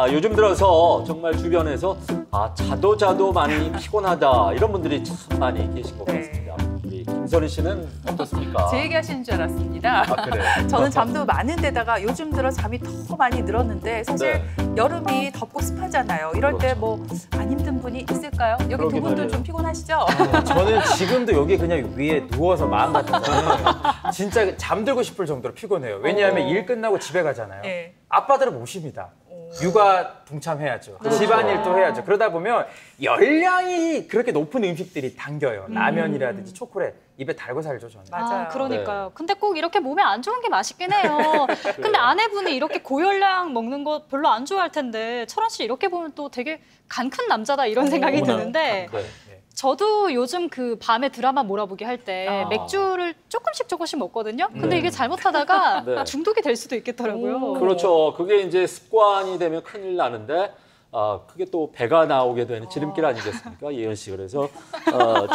요즘 들어서 정말 주변에서 자도 많이 피곤하다 이런 분들이 참 많이 계신 것 같습니다. 우리 김선희 씨는 어떻습니까? 제 얘기하시는 줄 알았습니다. 그래요? 저는 잠도 많은 데다가 요즘 들어 잠이 더 많이 늘었는데 사실 여름이 덥고 습하잖아요. 이럴 때 뭐 안 힘든 분이 있을까요? 여기 두 분도 말이에요. 좀 피곤하시죠? 저는 지금도 여기 그냥 위에 누워서 마음 같아서는 진짜 잠들고 싶을 정도로 피곤해요. 왜냐하면 일 끝나고 집에 가잖아요. 네. 아빠들은 모십니다. 육아 동참해야죠. 집안일도 해야죠. 그러다 보면 열량이 그렇게 높은 음식들이 당겨요. 라면이라든지 초콜릿. 입에 달고 살죠, 저는. 맞아요. 그러니까요. 근데 꼭 이렇게 몸에 안 좋은 게 맛있긴 해요. 근데 아내분이 이렇게 고열량 먹는 거 별로 안 좋아할 텐데 철원 씨 이렇게 보면 또 되게 간 큰 남자다 이런 생각이 드는데 저도 요즘 그 밤에 드라마 몰아보기 할 때 맥주를 조금씩 먹거든요. 근데 이게 잘못하다가 중독이 될 수도 있겠더라고요. 그렇죠. 그게 이제 습관이 되면 큰일 나는데 그게 또 배가 나오게 되는 지름길 아니겠습니까? 예은 씨. 그래서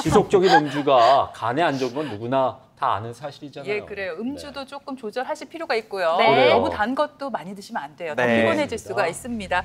지속적인 음주가 간에 안 좋은 건 누구나 다 아는 사실이잖아요. 예, 그래요. 음주도 조금 조절하실 필요가 있고요. 네. 너무 단 것도 많이 드시면 안 돼요. 더 네. 피곤해질 수가 있습니다.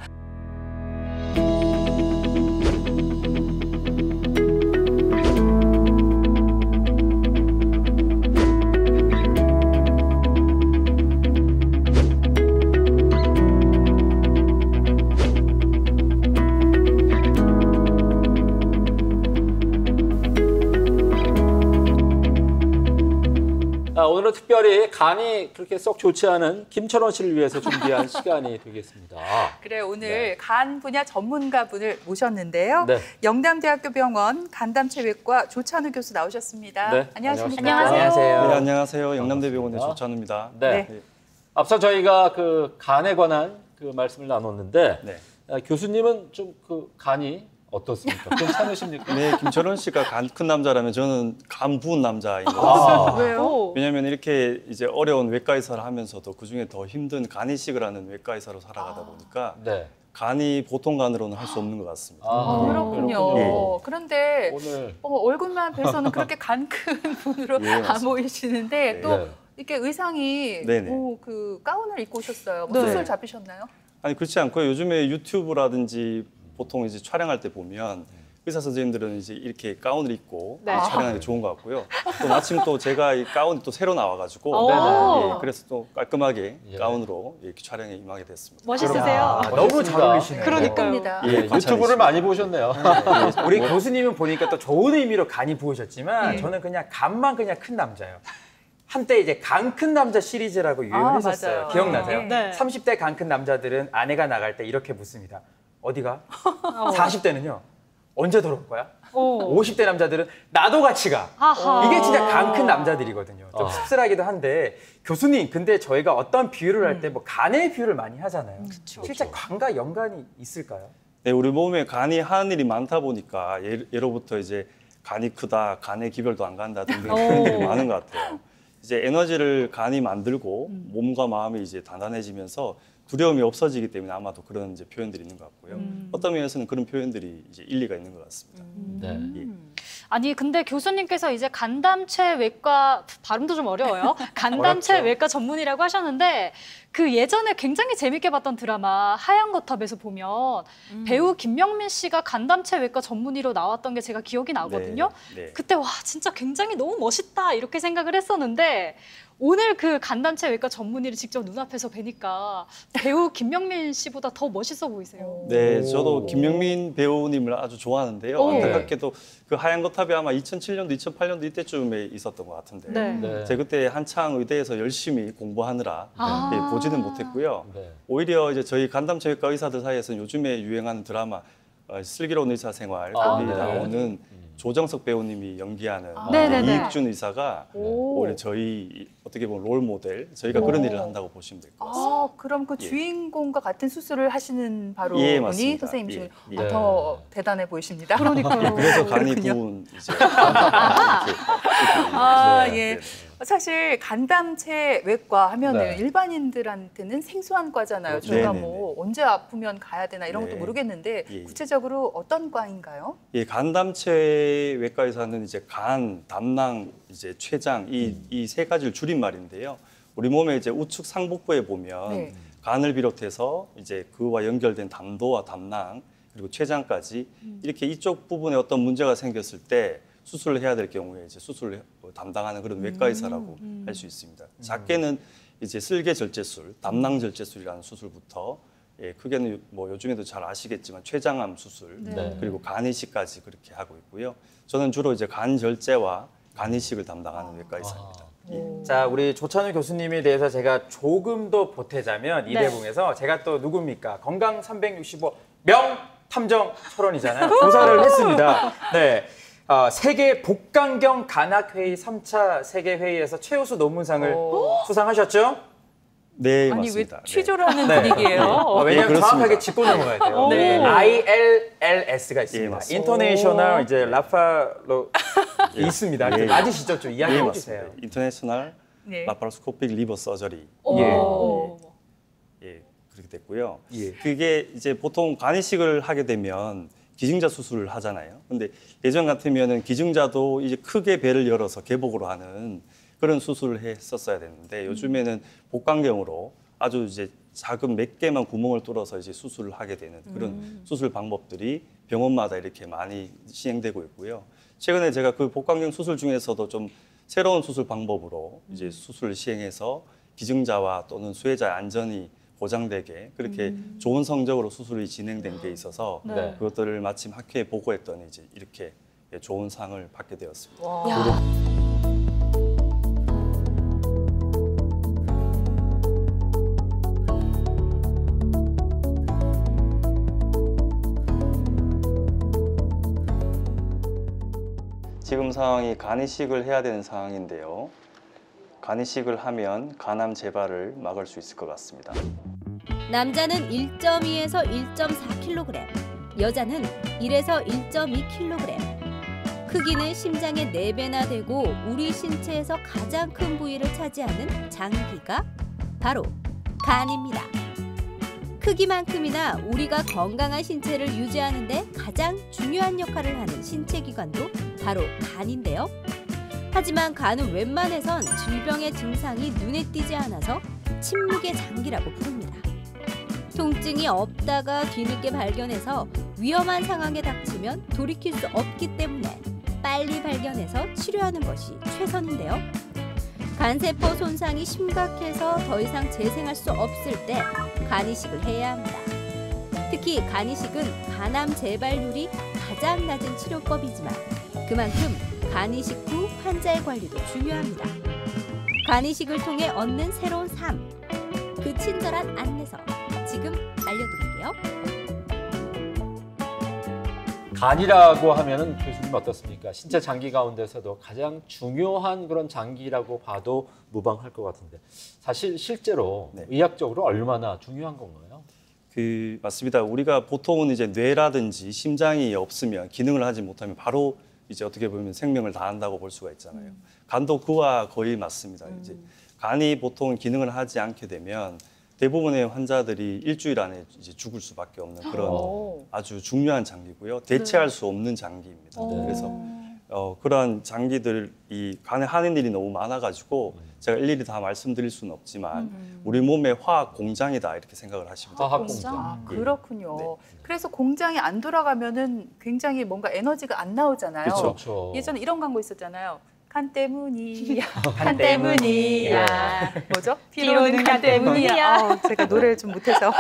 오늘은 특별히 간이 그렇게 썩 좋지 않은 김철원 씨를 위해서 준비한 시간이 되겠습니다. 그래요. 오늘 간 분야 전문가 분을 모셨는데요. 네. 영남대학교 병원 간담체외과 조찬우 교수 나오셨습니다. 네. 안녕하십니까? 안녕하세요. 네, 안녕하세요. 영남대병원의 조찬우입니다. 네. 네. 앞서 저희가 그 간에 관한 그 말씀을 나눴는데 네. 교수님은 좀 그 간이 어떻습니까? 괜찮으십니까? 네, 김철원 씨가 간 큰 남자라면 저는 간 부은 남자인 것 같습니다. 왜요? 왜냐하면 이렇게 이제 어려운 외과 의사를 하면서도 그중에 더 힘든 간 이식을 하는 외과 의사로 살아가다 보니까 네. 간이 보통 간으로는 할 수 없는 것 같습니다. 그렇군요. 예. 그런데 오늘 얼굴만 뵈서는 그렇게 간 큰 분으로 예, 안 맞습니다. 보이시는데 또 네. 이렇게 의상이 네네. 그 가운을 입고 오셨어요. 뭐 네. 수술 잡히셨나요? 아니 그렇지 않고요. 요즘에 유튜브라든지 보통 이제 촬영할 때 보면 의사 선생님들은 이제 이렇게 가운을 입고 네. 촬영하는 게 좋은 것 같고요. 또 마침 또 제가 이 가운이 또 새로 나와가지고 오. 예, 그래서 또 깔끔하게 예. 가운으로 이렇게 촬영에 임하게 됐습니다. 멋있으세요. 너무 잘 어울리시네요. 그러니까요. 예쁩니다. 예, 유튜브를 관찰이십니다. 많이 보셨네요. 우리 교수님은 보니까 또 좋은 의미로 간이 부으셨지만 네. 저는 그냥 간만 그냥 큰 남자예요. 한때 이제 간 큰 남자 시리즈라고 유행했었어요. 맞아요. 기억나세요? 네. 30대 간 큰 남자들은 아내가 나갈 때 이렇게 묻습니다. 어디가? 40대는요? 언제 돌아올 거야? 50대 남자들은 나도 같이 가. 아하. 이게 진짜 간 큰 남자들이거든요. 좀 씁쓸하기도 한데 교수님, 근데 저희가 어떤 비유를 할 때 뭐 간의 비유를 많이 하잖아요. 실제 간과 연관이 있을까요? 네, 우리 몸에 간이 하는 일이 많다 보니까 예로부터 이제 간이 크다, 간의 기별도 안 간다 등등 그런 일이 많은 것 같아요. 이제 에너지를 간이 만들고 몸과 마음이 이제 단단해지면서 두려움이 없어지기 때문에 아마도 그런 이제 표현들이 있는 것 같고요. 어떤 면에서는 그런 표현들이 이제 일리가 있는 것 같습니다. 네. 예. 아니 근데 교수님께서 이제 간담체 외과 발음도 좀 어려워요. 간담체 어렵죠. 외과 전문이라고 하셨는데 그 예전에 굉장히 재밌게 봤던 드라마 하얀 거탑에서 보면 배우 김명민 씨가 간담체 외과 전문의로 나왔던 게 제가 기억이 나거든요. 네. 그때 와 진짜 굉장히 너무 멋있다 이렇게 생각을 했었는데 오늘 그 간담체 외과 전문의를 직접 눈앞에서 뵈니까 배우 김명민 씨보다 더 멋있어 보이세요. 네, 오. 저도 김명민 배우님을 아주 좋아하는데요. 오. 안타깝게도 그 하얀 거탑이 아마 2007년도, 2008년도 이때쯤에 있었던 것 같은데 네. 네. 제가 그때 한창 의대에서 열심히 공부하느라 아. 예, 보지는 못했고요. 네. 오히려 이제 저희 간담체외과 의사들 사이에서는 요즘에 유행하는 드라마 슬기로운 의사생활 아, 거기 네. 나오는 조정석 배우님이 연기하는 네네네. 이익준 의사가 오. 오히려 저희 어떻게 보면 롤 모델, 저희가 그런 일을 한다고 보시면 될 것 같습니다. 그럼 그 예. 주인공과 같은 수술을 하시는 바로 예, 분이 맞습니다. 선생님이시군요. 예, 예. 더 대단해 보이십니다. 그러니까요. 그래서 간이 그렇군요. 부은 이제 예. 사실 간담체 외과 하면은 네. 일반인들한테는 생소한 과잖아요. 그렇죠. 저희가 네네네. 뭐 언제 아프면 가야 되나 이런 것도 네. 모르겠는데 예. 구체적으로 어떤 과인가요? 예, 간담체 외과에서는 이제 간, 담낭, 이제 췌장 이 세 가지를 줄인 말인데요. 우리 몸의 이제 우측 상복부에 보면 네. 간을 비롯해서 이제 그와 연결된 담도와 담낭 그리고 췌장까지 이렇게 이쪽 부분에 어떤 문제가 생겼을 때 수술을 해야 될 경우에 이제 수술을 담당하는 그런 외과 의사라고 할 수 있습니다. 작게는 이제 쓸개절제술, 담낭절제술이라는 수술부터 예, 크게는 뭐 요즘에도 잘 아시겠지만 췌장암 수술 네. 그리고 간 이식까지 그렇게 하고 있고요. 저는 주로 이제 간 절제와 간 이식을 담당하는 외과 의사입니다. 자, 우리 조찬우 교수님에 대해서 제가 조금 더 보태자면 이 네. 대봉에서 제가 또 누굽니까? 건강 365 명탐정 철원이잖아요. 조사를 했습니다. 네. 세계 복강경 간학회의 3차 세계회의에서 최우수 논문상을 수상하셨죠? 네, 아니 맞습니다. 왜 취조를 하는 네. 분위기예요? 왜냐하면 그렇습니다. 정확하게 짚고 넘어가야 돼요. 네. ILLS가 예, 있습니다. 맞습니다. 인터내셔널 이제 라파로 있습니다. 예. 맞으시죠? 좀 이야기 네, 해주세요. 맞습니다. 인터내셔널 네. 라파로스코픽 리버 서저리 예, 그렇게 됐고요. 예. 그게 이제 보통 간 이식을 하게 되면 기증자 수술을 하잖아요. 근데 예전 같으면은 기증자도 이제 크게 배를 열어서 개복으로 하는 그런 수술을 했었어야 됐는데 요즘에는 복강경으로 아주 이제 작은 몇 개만 구멍을 뚫어서 이제 수술을 하게 되는 그런 수술 방법들이 병원마다 이렇게 많이 시행되고 있고요. 최근에 제가 그 복강경 수술 중에서도 좀 새로운 수술 방법으로 이제 수술을 시행해서 기증자와 또는 수혜자의 안전이 보장되게 그렇게 좋은 성적으로 수술이 진행된 게 있어서 네. 그것들을 마침 학회에 보고했더니 이제 이렇게 좋은 상을 받게 되었습니다. 야. 지금 상황이 간 이식을 해야 되는 상황인데요. 간 이식을 하면 간암 재발을 막을 수 있을 것 같습니다. 남자는 1.2에서 1.4kg, 여자는 1에서 1.2kg. 크기는 심장의 4배나 되고 우리 신체에서 가장 큰 부위를 차지하는 장기가 바로 간입니다. 크기만큼이나 우리가 건강한 신체를 유지하는 데 가장 중요한 역할을 하는 신체기관도 바로 간인데요. 하지만 간은 웬만해선 질병의 증상이 눈에 띄지 않아서 침묵의 장기라고 부릅니다. 통증이 없다가 뒤늦게 발견해서 위험한 상황에 닥치면 돌이킬 수 없기 때문에 빨리 발견해서 치료하는 것이 최선인데요. 간세포 손상이 심각해서 더 이상 재생할 수 없을 때 간 이식을 해야 합니다. 특히 간 이식은 간암 재발률이 가장 낮은 치료법이지만 그만큼 간 이식 후 환자의 관리도 중요합니다. 간 이식을 통해 얻는 새로운 삶, 그 친절한 안내서 지금 알려드릴게요. 간이라고 하면은 교수님 어떻습니까? 신체 장기 가운데서도 가장 중요한 그런 장기라고 봐도 무방할 것 같은데 사실 실제로 네. 의학적으로 얼마나 중요한 건가요? 맞습니다. 우리가 보통은 이제 뇌라든지 심장이 없으면 기능을 하지 못하면 바로 이제 어떻게 보면 생명을 다한다고 볼 수가 있잖아요. 간도 그와 거의 맞습니다. 이제 간이 보통 기능을 하지 않게 되면 대부분의 환자들이 일주일 안에 이제 죽을 수밖에 없는 그런 아주 중요한 장기고요. 대체할 수 없는 장기입니다. 그래서 그러한 장기들이 간에 하는 일이 너무 많아가지고 제가 일일이 다 말씀드릴 수는 없지만 우리 몸의 화학 공장이다 이렇게 생각을 하시면 됩니다. 화학 공장. 아, 그렇군요. 그래서 공장이 안 돌아가면은 굉장히 뭔가 에너지가 안 나오잖아요. 그렇죠. 예전에 이런 광고 있었잖아요. 간 때문이야. 간 때문이야. 뭐죠? 피로는 간 때문이야. 제가 노래를 좀 못해서.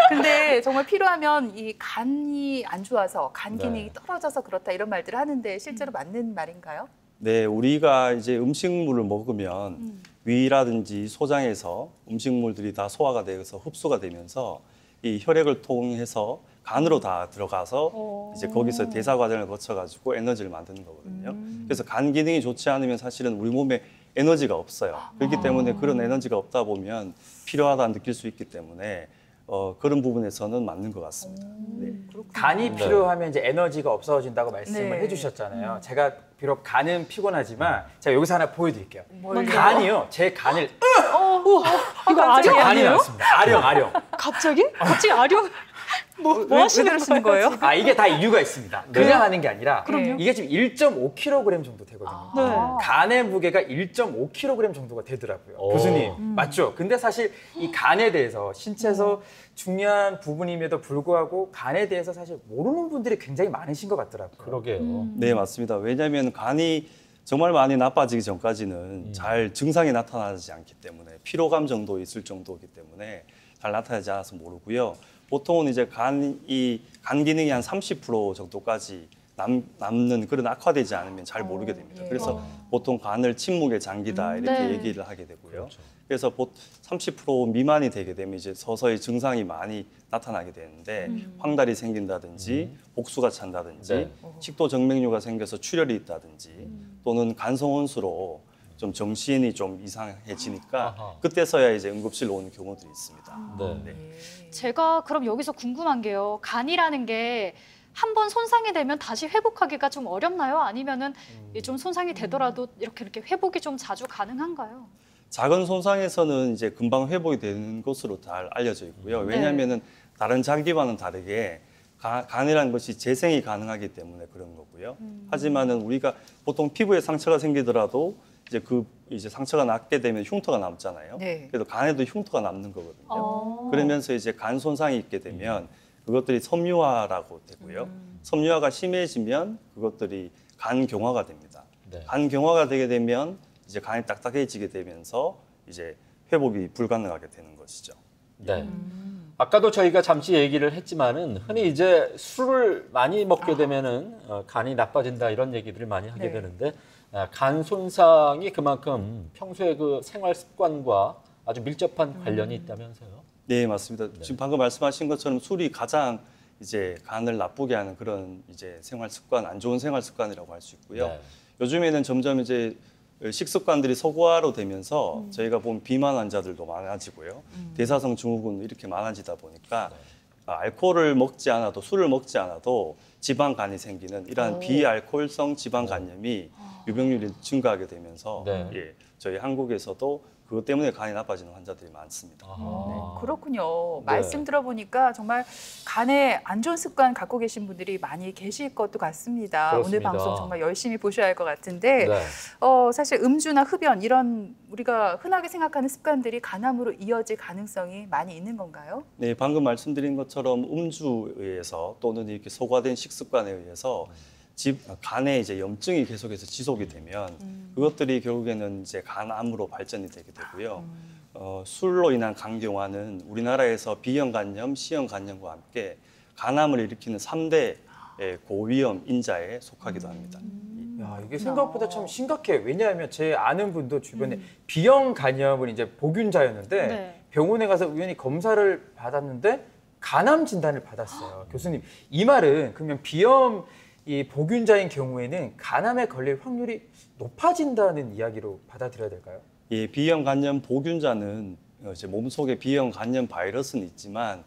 근데 정말 필요하면 이 간이 안 좋아서 간 기능이 네. 떨어져서 그렇다 이런 말들을 하는데 실제로 맞는 말인가요? 네, 우리가 이제 음식물을 먹으면 위라든지 소장에서 음식물들이 다 소화가 되어서 흡수가 되면서 이 혈액을 통해서 간으로 다 들어가서 이제 거기서 대사 과정을 거쳐가지고 에너지를 만드는 거거든요. 그래서 간 기능이 좋지 않으면 사실은 우리 몸에 에너지가 없어요. 그렇기 때문에 그런 에너지가 없다 보면 필요하다 느낄 수 있기 때문에 그런 부분에서는 맞는 것 같습니다. 네. 간이 네. 필요하면 이제 에너지가 없어지다고 말씀을 네. 해주셨잖아요. 제가 비록 간은 피곤하지만 제가 여기서 하나 보여드릴게요. 뭘요? 간이요, 제 간을 이거 제 아령 간이 아니에요? 나왔습니다. 아령. 갑자기? 갑자기 아령? 왜 그러시는 거예요? 아, 이게 다 이유가 있습니다. 그냥 하는 게 아니라 그럼요. 이게 지금 1.5kg 정도 되거든요. 네. 간의 무게가 1.5kg 정도가 되더라고요. 오. 교수님, 맞죠? 근데 사실 이 간에 대해서 신체에서 중요한 부분임에도 불구하고 간에 대해서 사실 모르는 분들이 굉장히 많으신 것 같더라고요. 그러게요. 네, 맞습니다. 왜냐하면 간이 정말 많이 나빠지기 전까지는 잘 증상이 나타나지 않기 때문에 피로감 정도 있을 정도이기 때문에 잘 나타나지 않아서 모르고요. 보통은 이제 간 기능이 한 30% 정도까지 남는 그런 악화되지 않으면 잘 모르게 됩니다. 그래서 보통 간을 침묵의 장기다 이렇게 네. 얘기를 하게 되고요. 그렇죠. 그래서 30% 미만이 되게 되면 이제 서서히 증상이 많이 나타나게 되는데 황달이 생긴다든지 복수가 찬다든지 네. 식도 정맥류가 생겨서 출혈이 있다든지 또는 간성혼수로 좀 정신이 좀 이상해지니까 아하. 그때서야 이제 응급실로 오는 경우들이 있습니다. 네. 제가 그럼 여기서 궁금한 게요. 간이라는 게 한 번 손상이 되면 다시 회복하기가 좀 어렵나요? 아니면은 좀 손상이 되더라도 이렇게 회복이 좀 자주 가능한가요? 작은 손상에서는 이제 금방 회복이 되는 것으로 잘 알려져 있고요. 왜냐하면은 다른 장기와는 다르게 간이라는 것이 재생이 가능하기 때문에 그런 거고요. 하지만은 우리가 보통 피부에 상처가 생기더라도 이제 상처가 낫게 되면 흉터가 남잖아요. 네. 그래도 간에도 흉터가 남는 거거든요. 어. 그러면서 이제 간 손상이 있게 되면 그것들이 섬유화라고 되고요. 섬유화가 심해지면 그것들이 간 경화가 됩니다. 네. 간 경화가 되게 되면 이제 간이 딱딱해지게 되면서 이제 회복이 불가능하게 되는 것이죠. 네. 아까도 저희가 잠시 얘기를 했지만은 흔히 이제 술을 많이 먹게 되면은 간이 나빠진다 이런 얘기들을 많이 하게 네. 되는데 간 손상이 그만큼 평소에 그 생활 습관과 아주 밀접한 관련이 있다면서요? 네, 맞습니다. 지금 방금 말씀하신 것처럼 술이 가장 이제 간을 나쁘게 하는 그런 이제 생활 습관, 안 좋은 생활 습관이라고 할 수 있고요. 네. 요즘에는 점점 이제 식습관들이 서구화로 되면서 저희가 보면 비만 환자들도 많아지고요. 대사성 증후군 이렇게 많아지다 보니까 알코올을 먹지 않아도 술을 먹지 않아도 지방간이 생기는 이러한 비알코올성 지방간염이 유병률이 증가하게 되면서 네. 예, 저희 한국에서도 그것 때문에 간이 나빠지는 환자들이 많습니다. 아하. 그렇군요. 네. 말씀 들어보니까 정말 간에 안 좋은 습관 갖고 계신 분들이 많이 계실 것도 같습니다. 오늘 그렇습니다. 방송 정말 열심히 보셔야 할 것 같은데 네. 사실 음주나 흡연 이런 우리가 흔하게 생각하는 습관들이 간암으로 이어질 가능성이 많이 있는 건가요? 네, 방금 말씀드린 것처럼 음주에 의해서 또는 이렇게 소과된 식습관에 의해서 간에 이제 염증이 계속해서 지속이 되면 그것들이 결국에는 이제 간암으로 발전이 되게 되고요. 술로 인한 간경화는 우리나라에서 B형 간염, C형 간염과 함께 간암을 일으키는 3대 고위험 인자에 속하기도 합니다. 야, 이게 생각보다 참 심각해요. 왜냐하면 제 아는 분도 주변에 B형 간염을 이제 보균자였는데 네. 병원에 가서 우연히 검사를 받았는데 간암 진단을 받았어요. 교수님, 이 말은 그러면 B형 이 보균자인 경우에는 간암에 걸릴 확률이 높아진다는 이야기로 받아들여야 될까요? 예, B형 간염 보균자는 이제 몸속에 B형 간염 바이러스는 있지만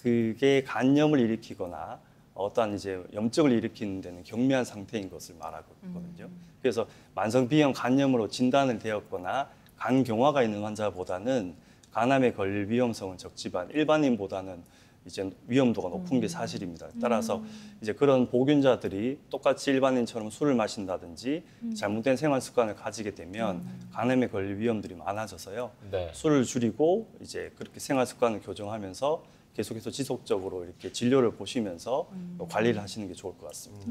그게 간염을 일으키거나 어떠한 이제 염증을 일으키는 데는 경미한 상태인 것을 말하거든요. 그래서 만성 B형 간염으로 진단을 되었거나 간 경화가 있는 환자보다는 간암에 걸릴 위험성은 적지만 일반인보다는 이제 위험도가 높은 게 사실입니다. 따라서 이제 그런 보균자들이 똑같이 일반인처럼 술을 마신다든지 잘못된 생활 습관을 가지게 되면 간암에 걸릴 위험들이 많아져서요. 네. 술을 줄이고 이제 그렇게 생활 습관을 교정하면서 계속해서 지속적으로 이렇게 진료를 보시면서 관리를 하시는 게 좋을 것 같습니다.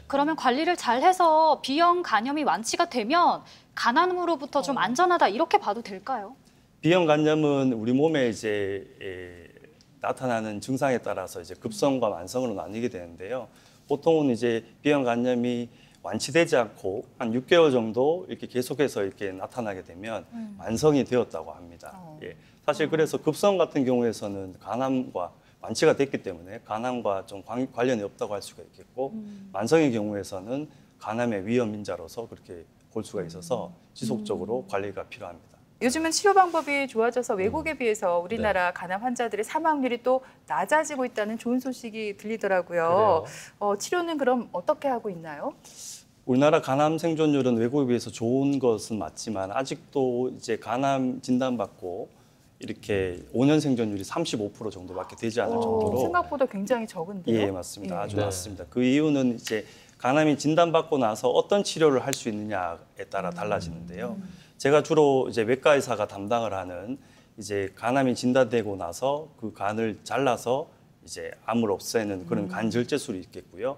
그러면 관리를 잘 해서 B형 간염이 완치가 되면 간암으로부터 좀 안전하다 이렇게 봐도 될까요? B형 간염은 우리 몸에 이제 나타나는 증상에 따라서 이제 급성과 만성으로 나뉘게 되는데요. 보통은 이제 B형 간염이 완치되지 않고 한 6개월 정도 이렇게 계속해서 이렇게 나타나게 되면 만성이 되었다고 합니다. 예. 사실 그래서 급성 같은 경우에서는 간암과 완치가 됐기 때문에 간암과 좀 관련이 없다고 할 수가 있겠고 만성의 경우에서는 간암의 위험 인자로서 그렇게 볼 수가 있어서 지속적으로 관리가 필요합니다. 요즘은 치료 방법이 좋아져서 외국에 비해서 우리나라 간암 환자들의 사망률이 또 낮아지고 있다는 좋은 소식이 들리더라고요. 치료는 그럼 어떻게 하고 있나요? 우리나라 간암 생존율은 외국에 비해서 좋은 것은 맞지만 아직도 이제 간암 진단받고 이렇게 5년 생존율이 35% 정도밖에 되지 않을 정도로 생각보다 굉장히 적은데요. 예, 맞습니다. 예. 아주 네. 낮습니다. 그 이유는 이제 간암이 진단받고 나서 어떤 치료를 할 수 있느냐에 따라 달라지는데요. 제가 주로 이제 외과 의사가 담당을 하는 이제 간암이 진단되고 나서 그 간을 잘라서 이제 암을 없애는 그런 간 절제술이 있겠고요.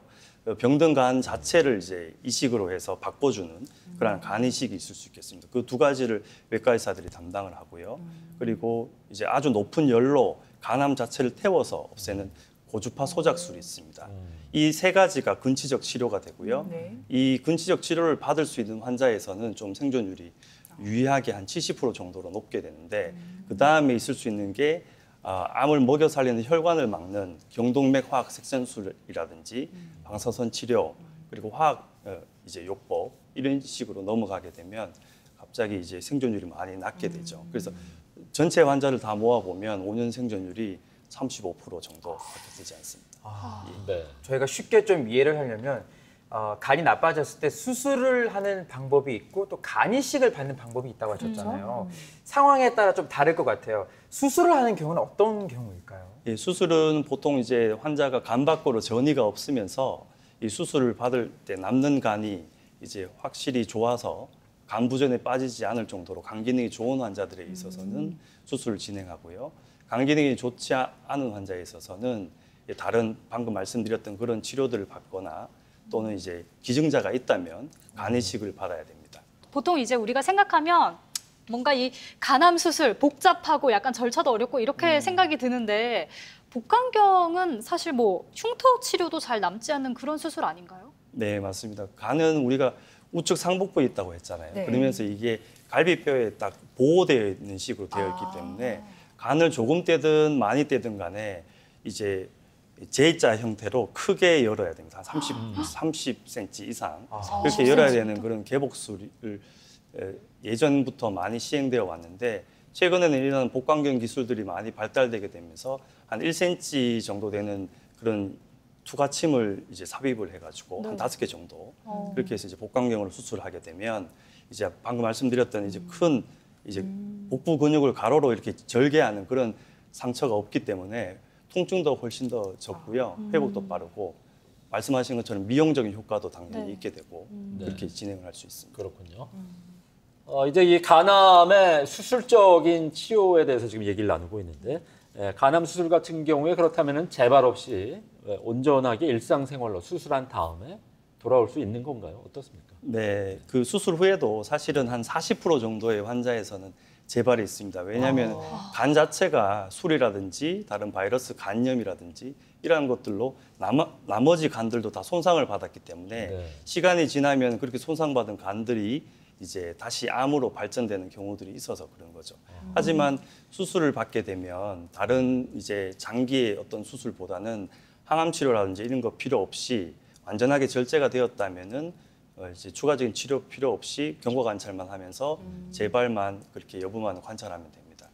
병든 간 자체를 이제 이식으로 해서 바꿔주는 그런 간 이식이 있을 수 있겠습니다. 그 두 가지를 외과 의사들이 담당을 하고요. 그리고 이제 아주 높은 열로 간암 자체를 태워서 없애는 고주파 소작술이 있습니다. 이 세 가지가 근치적 치료가 되고요. 네. 이 근치적 치료를 받을 수 있는 환자에서는 좀 생존율이 유의하게 한 70% 정도로 높게 되는데 그 다음에 있을 수 있는 게 암을 먹여 살리는 혈관을 막는 경동맥 화학 색전술이라든지 방사선 치료 그리고 화학 이제 요법 이런 식으로 넘어가게 되면 갑자기 이제 생존율이 많이 낮게 되죠. 그래서 전체 환자를 다 모아 보면 5년 생존율이 35% 정도밖에 되지 않습니다. 네. 저희가 쉽게 좀 이해를 하려면 간이 나빠졌을 때 수술을 하는 방법이 있고 또 간 이식을 받는 방법이 있다고 하셨잖아요. 상황에 따라 좀 다를 것 같아요. 수술을 하는 경우는 어떤 경우일까요? 예, 수술은 보통 이제 환자가 간 밖으로 전이가 없으면서 이 수술을 받을 때 남는 간이 이제 확실히 좋아서 간 부전에 빠지지 않을 정도로 간 기능이 좋은 환자들에 있어서는 수술을 진행하고요. 간 기능이 좋지 않은 환자에 있어서는 다른 방금 말씀드렸던 그런 치료들을 받거나 또는 이제 기증자가 있다면 간 이식을 받아야 됩니다. 보통 이제 우리가 생각하면 뭔가 이 간암 수술 복잡하고 약간 절차도 어렵고 이렇게 생각이 드는데 복강경은 사실 뭐 흉터 치료도 잘 남지 않는 그런 수술 아닌가요? 네, 맞습니다. 간은 우리가 우측 상복부에 있다고 했잖아요. 네. 그러면서 이게 갈비뼈에 딱 보호되어 있는 식으로 되어 있기 때문에 간을 조금 떼든 많이 떼든 간에 이제 J자 형태로 크게 열어야 됩니다. 한 30cm 이상 그렇게 열어야 되는 그런 개복술을 예전부터 많이 시행되어 왔는데 최근에는 이런 복강경 기술들이 많이 발달되게 되면서 한 1cm 정도 되는 그런 투과침을 이제 삽입을 해가지고 한 5개 정도 그렇게 해서 이제 복강경으로 수술하게 되면 이제 방금 말씀드렸던 이제 큰 이제 복부 근육을 가로로 이렇게 절개하는 그런 상처가 없기 때문에 통증도 훨씬 더 적고요. 회복도 빠르고 말씀하신 것처럼 미용적인 효과도 당연히 있게 되고 그렇게 진행을 할 수 있습니다. 그렇군요. 이제 이 간암의 수술적인 치료에 대해서 지금 얘기를 나누고 있는데 간암 수술 같은 경우에 그렇다면 재발 없이 온전하게 일상생활로 수술한 다음에 돌아올 수 있는 건가요? 어떻습니까? 네, 그 수술 후에도 사실은 한 40% 정도의 환자에서는 재발이 있습니다. 왜냐하면 간 자체가 술이라든지 다른 바이러스 간염이라든지 이러한 것들로 나머지 간들도 다 손상을 받았기 때문에 네. 시간이 지나면 그렇게 손상받은 간들이 이제 다시 암으로 발전되는 경우들이 있어서 그런 거죠. 하지만 수술을 받게 되면 다른 이제 장기의 어떤 수술보다는 항암 치료라든지 이런 거 필요 없이 완전하게 절제가 되었다면은 이제 추가적인 치료 필요 없이 경과 관찰만 하면서 재발만 그렇게 여부만 관찰하면 됩니다.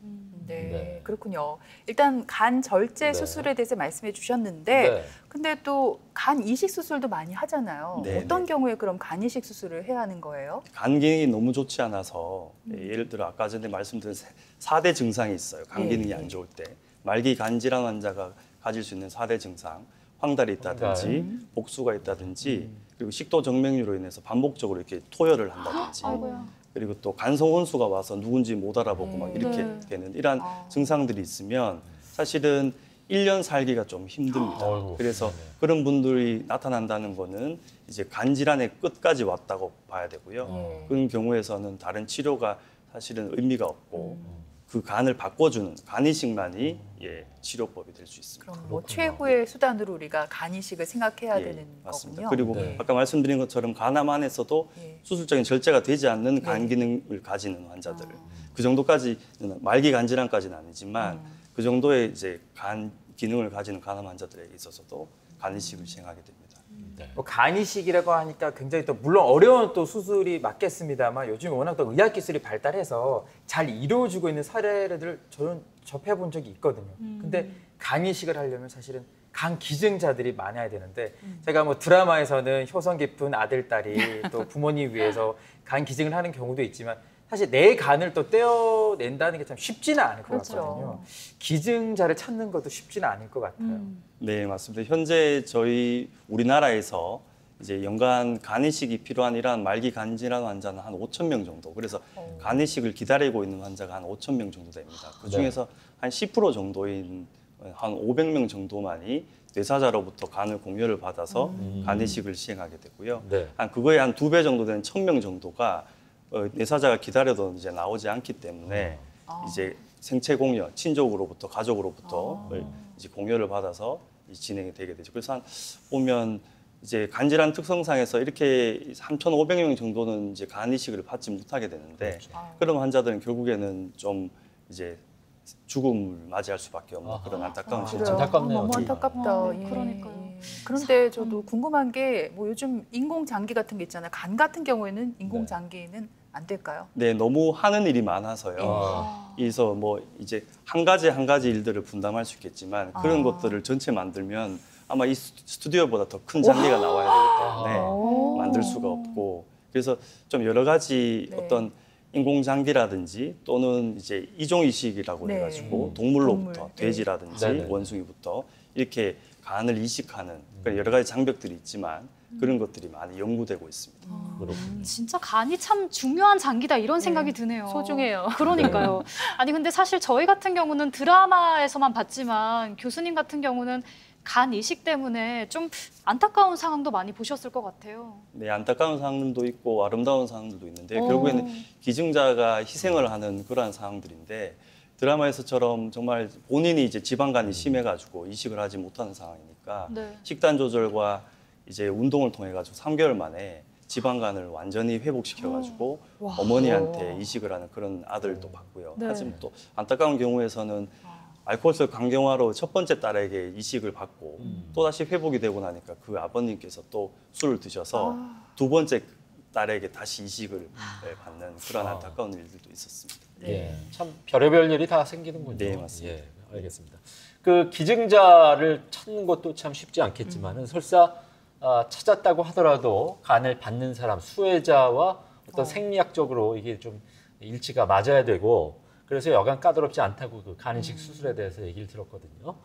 네, 네. 그렇군요. 일단 간 절제 네. 수술에 대해서 말씀해 주셨는데 네. 근데 또 간 이식 수술도 많이 하잖아요. 네, 어떤 네. 경우에 그럼 간 이식 수술을 해야 하는 거예요? 간 기능이 너무 좋지 않아서 예를 들어 아까 전에 말씀드린 4대 증상이 있어요. 간 네, 기능이 네. 안 좋을 때 말기 간 질환 환자가 가질 수 있는 4대 증상 황달이 있다든지 복수가 있다든지 그리고 식도 정맥류로 인해서 반복적으로 이렇게 토혈을 한다든지 아이고야. 그리고 또 간성 혼수가 와서 누군지 못 알아보고 막 이렇게 네. 되는 이러한 증상들이 있으면 사실은 1년 살기가 좀 힘듭니다. 아이고, 그래서 네네. 그런 분들이 나타난다는 거는 이제 간 질환의 끝까지 왔다고 봐야 되고요. 그런 경우에서는 다른 치료가 사실은 의미가 없고 그 간을 바꿔주는 간 이식만이 치료법이 될 수 있습니다. 그럼 뭐 최후의 수단으로 우리가 간 이식을 생각해야 예, 되는 맞습니다. 거군요. 그리고 네. 아까 말씀드린 것처럼 간암 안에서도 예. 수술적인 절제가 되지 않는 간 기능을 가지는 환자들 그 정도까지는 말기 간 질환까지는 아니지만 그 정도의 이제 간 기능을 가지는 간암 환자들에 있어서도 간 이식을 시행하게 됩니다. 네. 뭐 간 이식이라고 하니까 굉장히 또 물론 어려운 또 수술이 맞겠습니다만 요즘 워낙 또 의학 기술이 발달해서 잘 이루어지고 있는 사례를 저는 접해본 적이 있거든요. 근데 간 이식을 하려면 사실은 간 기증자들이 많아야 되는데 제가 뭐 드라마에서는 효성 깊은 아들, 딸이 또 부모님 위해서 간 기증을 하는 경우도 있지만 사실 내 간을 또 떼어낸다는 게 참 쉽지는 않을 것 그렇죠. 같거든요. 기증자를 찾는 것도 쉽지는 않을 것 같아요. 네, 맞습니다. 현재 저희 우리나라에서 이제 연간 간 이식이 필요한 이러한 말기 간 질환 환자는 한 5천 명 정도. 그래서 간 이식을 기다리고 있는 환자가 한 5천 명 정도 됩니다. 그 중에서 한 10% 정도인 한 500명 정도만이 뇌사자로부터 간을 공여를 받아서 간 이식을 시행하게 되고요. 네. 한 그거에 한 2배 정도 되는 1,000명 정도가 뇌사자가 기다려도 이제 나오지 않기 때문에 이제 생체 공여, 친족으로부터 가족으로부터 이제 공여를 받아서 진행이 되게 되죠. 그래서 한 보면 이제 간질환 특성상에서 이렇게 3,500명 정도는 이제 간 이식을 받지 못하게 되는데 그렇죠. 그런 환자들은 결국에는 좀 이제 죽음을 맞이할 수밖에 없는 그런 안타까운 그래요? 실정. 안타깝네요. 너무 안타깝다. 네, 예. 그러니까요. 그런데 저도 궁금한 게 뭐 요즘 인공장기 같은 게 있잖아요. 간 같은 경우에는 인공장기는 안 될까요? 네, 너무 하는 일이 많아서요. 그래서 뭐 이제 한 가지 일들을 분담할 수 있겠지만 그런 것들을 전체 만들면 아마 이 스튜디오보다 더 큰 장비가 나와야 되기 때문에 만들 수가 없고 그래서 좀 여러 가지 네. 어떤 인공장기라든지 또는 이제 이종이식이라고 네. 해가지고 동물로부터 동물. 돼지라든지 네. 원숭이부터 이렇게 간을 이식하는 그런 여러 가지 장벽들이 있지만 그런 것들이 많이 연구되고 있습니다. 그렇군요. 진짜 간이 참 중요한 장기다 이런 생각이 드네요. 소중해요. 그러니까요. 아니 근데 사실 저희 같은 경우는 드라마에서만 봤지만 교수님 같은 경우는 간 이식 때문에 좀 안타까운 상황도 많이 보셨을 것 같아요. 네, 안타까운 상황들도 있고 아름다운 상황들도 있는데 결국에는 기증자가 희생을 하는 그러한 상황들인데 드라마에서처럼 정말 본인이 이제 지방간이 심해가지고 이식을 하지 못하는 상황이니까 네. 식단 조절과 이제 운동을 통해 가지고 3개월 만에 지방간을 완전히 회복시켜가지고 어머니한테 이식을 하는 그런 아들도 봤고요. 네. 하지만 또 안타까운 경우에서는 알코올성 간경화로 첫 번째 딸에게 이식을 받고 또다시 회복이 되고 나니까 그 아버님께서 또 술을 드셔서 두 번째 딸에게 다시 이식을 받는 그런 안타까운 일들도 있었습니다. 예, 참 별의별 일이 다 생기는군요. 네, 맞습니다. 예, 알겠습니다. 그 기증자를 찾는 것도 참 쉽지 않겠지만은 설사 찾았다고 하더라도 간을 받는 사람, 수혜자와 어떤 생리학적으로 이게 좀 일치가 맞아야 되고 그래서 여간 까다롭지 않다고 그 간 이식 수술에 대해서 얘기를 들었거든요.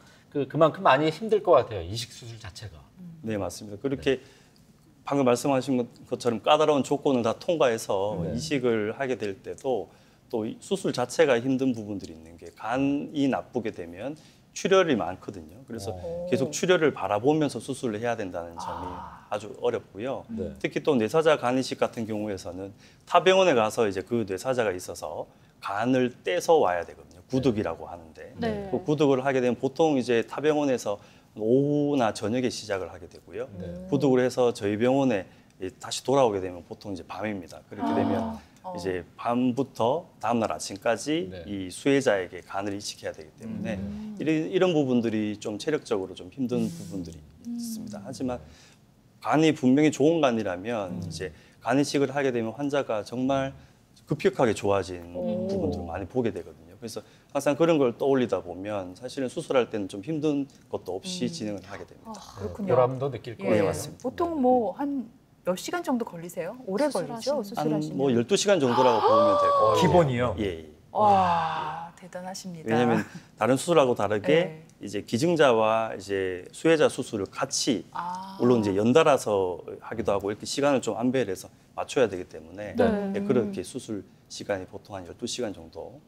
그만큼 많이 힘들 것 같아요. 이식 수술 자체가. 네, 맞습니다. 그렇게 방금 말씀하신 것처럼 까다로운 조건을 다 통과해서 이식을 하게 될 때도 또 수술 자체가 힘든 부분들이 있는 게 간이 나쁘게 되면 출혈이 많거든요. 그래서 계속 출혈을 바라보면서 수술을 해야 된다는 점이 아주 어렵고요. 네. 특히 또 뇌사자 간 이식 같은 경우에서는 타 병원에 가서 이제 그 뇌사자가 있어서 간을 떼서 와야 되거든요. 구득이라고 하는데 네. 그 구득을 하게 되면 보통 이제 타 병원에서 오후나 저녁에 시작을 하게 되고요. 구득을 해서 저희 병원에 다시 돌아오게 되면 보통 이제 밤입니다. 그렇게 되면 이제 밤부터 다음날 아침까지 네. 이 수혜자에게 간을 이식해야 되기 때문에 이런 부분들이 좀 체력적으로 좀 힘든 부분들이 있습니다. 하지만 간이 분명히 좋은 간이라면 이제 간 이식을 하게 되면 환자가 정말 급격하게 좋아진 부분들을 많이 보게 되거든요. 그래서 항상 그런 걸 떠올리다 보면 사실은 수술할 때는 좀 힘든 것도 없이 진행을 하게 됩니다. 그렇군요. 보람도 느낄 예. 거예요. 네, 맞습니다. 보통 뭐 한 몇 시간 정도 걸리세요? 오래 걸리죠? 수술하시면. 한 수술하시면. 뭐 12시간 정도라고 보면 될 것 같아요. 기본이요? 예, 예. 와, 대단하십니다. 왜냐하면 다른 수술하고 다르게 네. 이제 기증자와 이제 수혜자 수술을 같이 아. 물론 이제 연달아서 하기도 하고 이렇게 시간을 좀 안배를 해서 맞춰야 되기 때문에 네. 예, 그렇게 수술 시간이 보통 한 12시간 정도.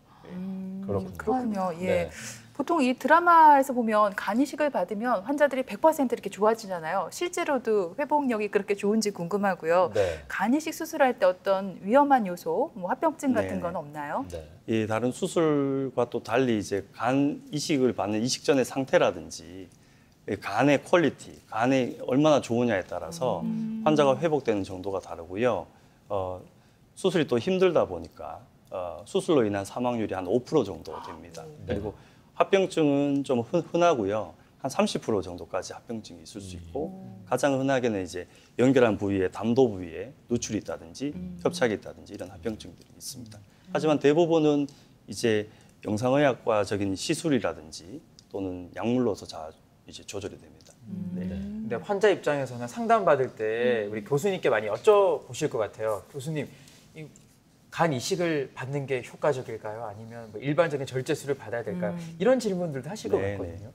그렇군요. 예. 네. 보통 이 드라마에서 보면 간 이식을 받으면 환자들이 100% 이렇게 좋아지잖아요. 실제로도 회복력이 그렇게 좋은지 궁금하고요. 네. 간 이식 수술할 때 어떤 위험한 요소, 뭐 합병증 같은 네네. 건 없나요? 네. 이 다른 수술과 또 달리 이제 간 이식을 받는 이식 전의 상태라든지 이 간의 퀄리티, 간이 얼마나 좋으냐에 따라서 환자가 회복되는 정도가 다르고요. 수술이 또 힘들다 보니까 수술로 인한 사망률이 한 5% 정도 됩니다. 그리고 합병증은 좀 흔하고요. 한 30% 정도까지 합병증이 있을 수 있고 가장 흔하게는 이제 연결한 부위에 담도 부위에 누출이 있다든지 협착이 있다든지 이런 합병증들이 있습니다. 하지만 대부분은 이제 영상의학과적인 시술이라든지 또는 약물로서 이제 조절이 됩니다. 네. 근데 환자 입장에서는 상담 받을 때 우리 교수님께 많이 여쭤보실 것 같아요. 교수님, 이 간 이식을 받는 게 효과적일까요? 아니면 뭐 일반적인 절제술을 받아야 될까요? 이런 질문들도 하실 것 네, 같거든요.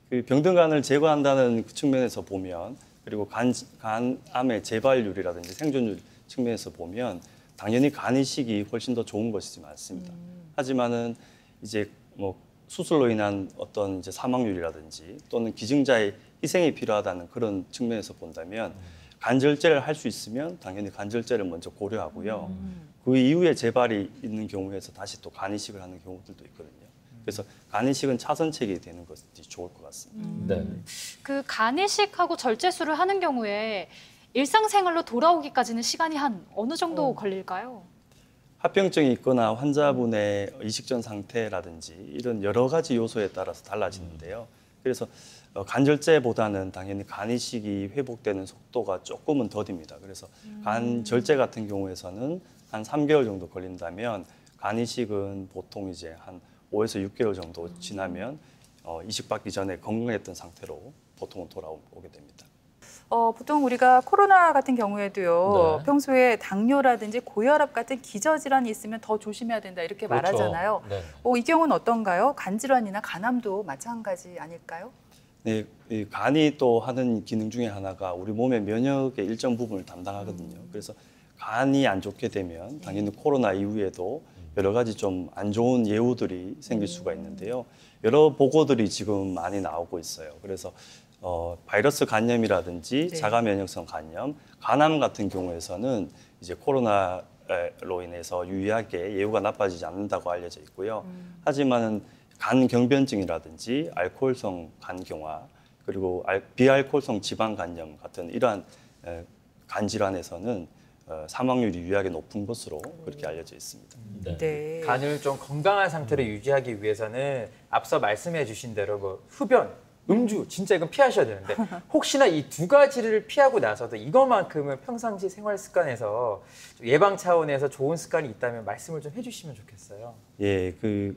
그 병든간을 제거한다는 그 측면에서 보면 그리고 간암의 재발률이라든지 생존율 측면에서 보면 당연히 간 이식이 훨씬 더 좋은 것이지 않습니다. 하지만은 이제 뭐 수술로 인한 어떤 이제 사망률이라든지 또는 기증자의 희생이 필요하다는 그런 측면에서 본다면 간절제를 할 수 있으면 당연히 간절제를 먼저 고려하고요. 그 이후에 재발이 있는 경우에서 다시 또 간 이식을 하는 경우들도 있거든요. 그래서 간 이식은 차선책이 되는 것이 좋을 것 같습니다. 네. 그 간 이식하고 절제술을 하는 경우에 일상생활로 돌아오기까지는 시간이 한 어느 정도 걸릴까요? 합병증이 있거나 환자분의 이식전 상태라든지 이런 여러 가지 요소에 따라서 달라지는데요. 그래서 간절제보다는 당연히 간 이식이 회복되는 속도가 조금은 더딥니다. 그래서 간절제 같은 경우에서는 한 3개월 정도 걸린다면 간 이식은 보통 이제 한 5에서 6개월 정도 지나면 이식받기 전에 건강했던 상태로 보통은 돌아오게 됩니다. 보통 우리가 코로나 같은 경우에도요. 네. 평소에 당뇨라든지 고혈압 같은 기저질환이 있으면 더 조심해야 된다 이렇게 그렇죠. 말하잖아요. 네. 이 경우는 어떤가요? 간질환이나 간암도 마찬가지 아닐까요? 네, 이 간이 또 하는 기능 중에 하나가 우리 몸의 면역의 일정 부분을 담당하거든요. 그래서 간이 안 좋게 되면 당연히 코로나 이후에도 여러 가지 좀 안 좋은 예후들이 생길 수가 있는데요. 여러 보고들이 지금 많이 나오고 있어요. 그래서 바이러스 간염이라든지 네. 자가 면역성 간염, 간암 같은 경우에서는 이제 코로나로 인해서 유의하게 예후가 나빠지지 않는다고 알려져 있고요. 하지만은 간 경변증이라든지 알코올성 간경화 그리고 비알코올성 지방 간염 같은 이러한 간 질환에서는 사망률이 유의하게 높은 것으로 그렇게 알려져 있습니다. 네. 네. 간을 좀 건강한 상태로 유지하기 위해서는 앞서 말씀해 주신 대로 뭐 흡연, 음주 진짜 이건 피하셔야 되는데 혹시나 이 두 가지를 피하고 나서도 이것만큼은 평상시 생활 습관에서 예방 차원에서 좋은 습관이 있다면 말씀을 좀 해주시면 좋겠어요. 예,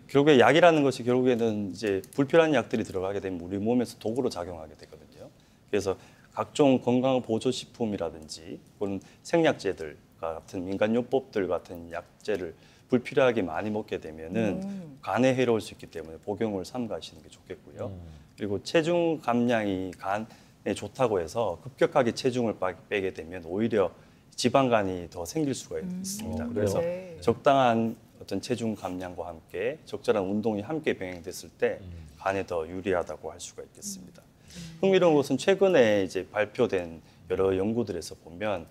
결국에 약이라는 것이 결국에는 이제 불필요한 약들이 들어가게 되면 우리 몸에서 독으로 작용하게 되거든요. 그래서 각종 건강 보조식품이라든지 그런 생약제들 같은 민간요법들 같은 약제를 불필요하게 많이 먹게 되면은 간에 해로울 수 있기 때문에 복용을 삼가하시는 게 좋겠고요. 그리고 체중 감량이 간에 좋다고 해서 급격하게 체중을 빼게 되면 오히려 지방간이 더 생길 수가 있습니다. 그래서 네. 적당한 어떤 체중 감량과 함께 적절한 운동이 함께 병행됐을 때 간에 더 유리하다고 할 수가 있겠습니다. 흥미로운 것은 최근에 이제 발표된 여러 연구들에서 보면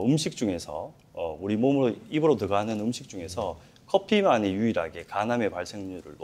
음식 중에서 우리 몸으로 입으로 들어가는 음식 중에서 커피만이 유일하게 간암의 발생률을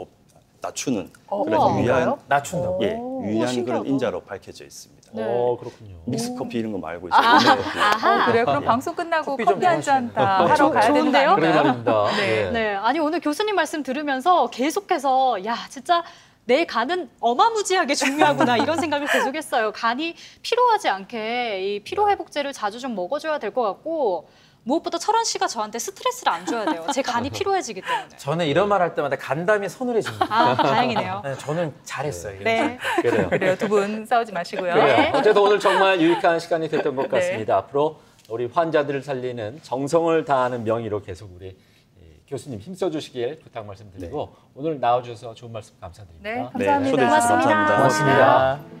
낮추는 그런 우와. 유의한 낮춘다고. 예, 유의한 신기하다. 그런 인자로 밝혀져 있습니다. 네. 그렇군요. 믹스 커피 이런 거 말고 이제 원래 커피. 그래요? 그럼 예. 방송 끝나고 커피 커피 좀 한 잔 다 좋아하시네요. 하러 가야 되는 거 좋은데요? 그러게 아닌가요? 말입니다. 네. 예. 네, 아니 오늘 교수님 말씀 들으면서 계속해서 야 진짜 내 간은 어마무지하게 중요하구나 이런 생각을 계속했어요. 간이 피로하지 않게 이 피로 회복제를 자주 좀 먹어줘야 될 것 같고 무엇보다 철원 씨가 저한테 스트레스를 안 줘야 돼요. 제 간이 피로해지기 때문에. 저는 이런 말 할 때마다 간담이 서늘해집니다. 아 다행이네요. 네, 저는 잘했어요. 네. 그래요. 그래요. 두 분 싸우지 마시고요. 그래요. 어쨌든 오늘 정말 유익한 시간이 됐던 것 네. 같습니다. 앞으로 우리 환자들을 살리는 정성을 다하는 명의로 계속 우리 교수님 힘써 주시길 부탁 말씀드리고 오늘 나와주셔서 좋은 말씀 감사드립니다. 네, 네, 감사합니다. 초대해 주셔서 감사합니다. 고맙습니다.